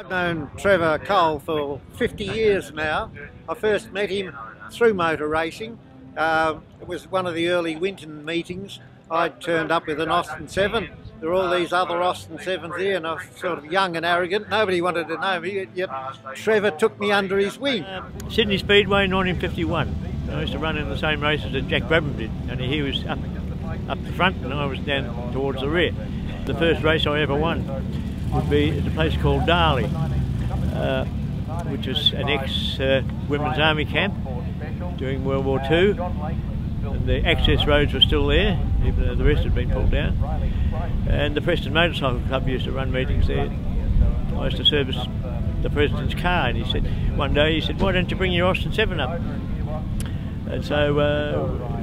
I've known Trevor Cole for 50 years now. I first met him through motor racing. It was one of the early Winton meetings. I turned up with an Austin 7. There were all these other Austin 7s here, and I was sort of young and arrogant. Nobody wanted to know me, yet Trevor took me under his wing. Sydney Speedway 1951. I used to run in the same races that Jack Brabham did, only he was up the front and I was down towards the rear. The first race I ever won would be at a place called Darley, which was an ex-Women's Army camp during World War II. And the access roads were still there, even though the rest had been pulled down. And the Preston Motorcycle Club used to run meetings there. I used to service the President's car, and he said, one day, he said, why don't you bring your Austin 7 up? And so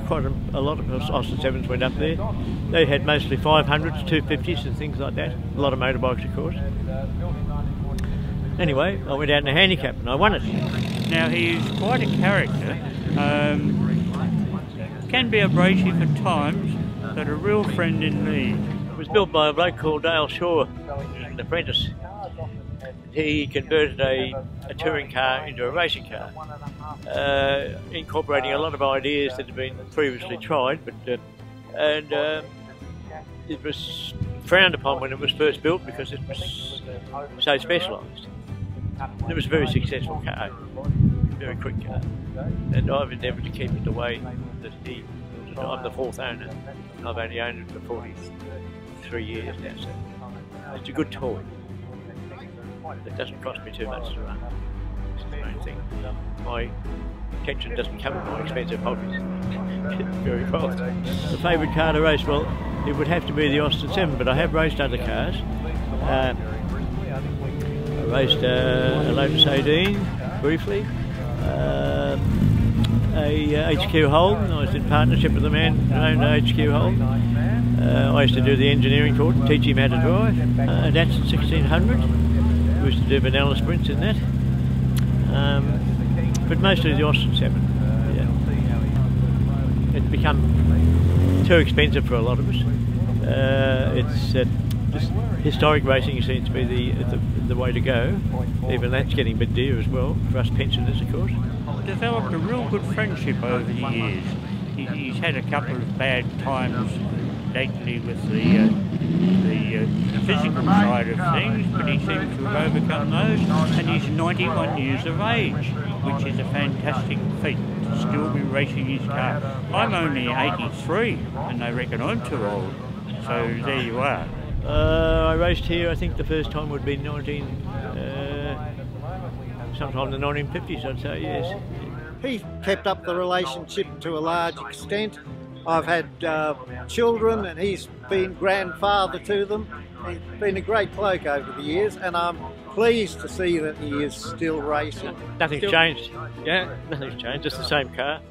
quite a lot of Austin 7s went up there. They had mostly 500s, 250s and things like that. A lot of motorbikes, of course. Anyway, I went out in a handicap and I won it. Now, he is quite a character. Can be abrasive at times, but a real friend in need. It was built by a bloke called Dale Shaw, an apprentice. He converted a touring car into a racing car, incorporating a lot of ideas that had been previously tried, but it was frowned upon when it was first built because it was so specialised. It was a very successful car, very quick car, and I've endeavoured to keep it the way that he built it. I'm the fourth owner. I've only owned it for 43 years now, so it's a good toy. It doesn't cost me too much to run. It's the main thing. My pension doesn't cover my expensive hobbies very well. The favourite car to race, well, it would have to be the Austin 7, but I have raced other cars. I raced a Lotus 18 briefly, a HQ Holden. I was in partnership with the man who owned HQ Holden. I used to do the engineering for it and teach him how to drive. A Datsun 1600. We used to do vanilla sprints in that. But mostly the Austin 7. Yeah. It's become too expensive for a lot of us. Just historic racing seems to be the way to go. Even that's getting a bit dear as well, for us pensioners, of course. Developed a real good friendship over the years. He's had a couple of bad times lately with the physical side of things, but he seems to have overcome those, and he's 91 years of age, which is a fantastic feat to still be racing his car. I'm only 83, and they reckon I'm too old, so there you are. I raced here, I think the first time would be sometime in the 1950s, I'd say, yes. He's kept up the relationship to a large extent. I've had children and he's been grandfather to them. He's been a great bloke over the years, and I'm pleased to see that he is still racing. Nothing's changed. Yeah, nothing's changed. Just the same car.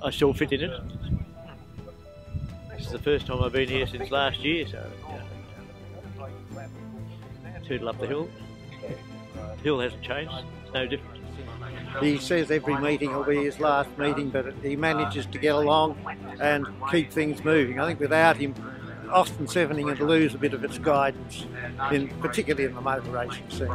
I still fit in it. This is the first time I've been here since last year, so tootle up the hill. The hill hasn't changed. It's no different. He says every meeting will be his last meeting, but he manages to get along and keep things moving. I think without him, Austin 7 would lose a bit of its guidance, particularly in the motor racing scene.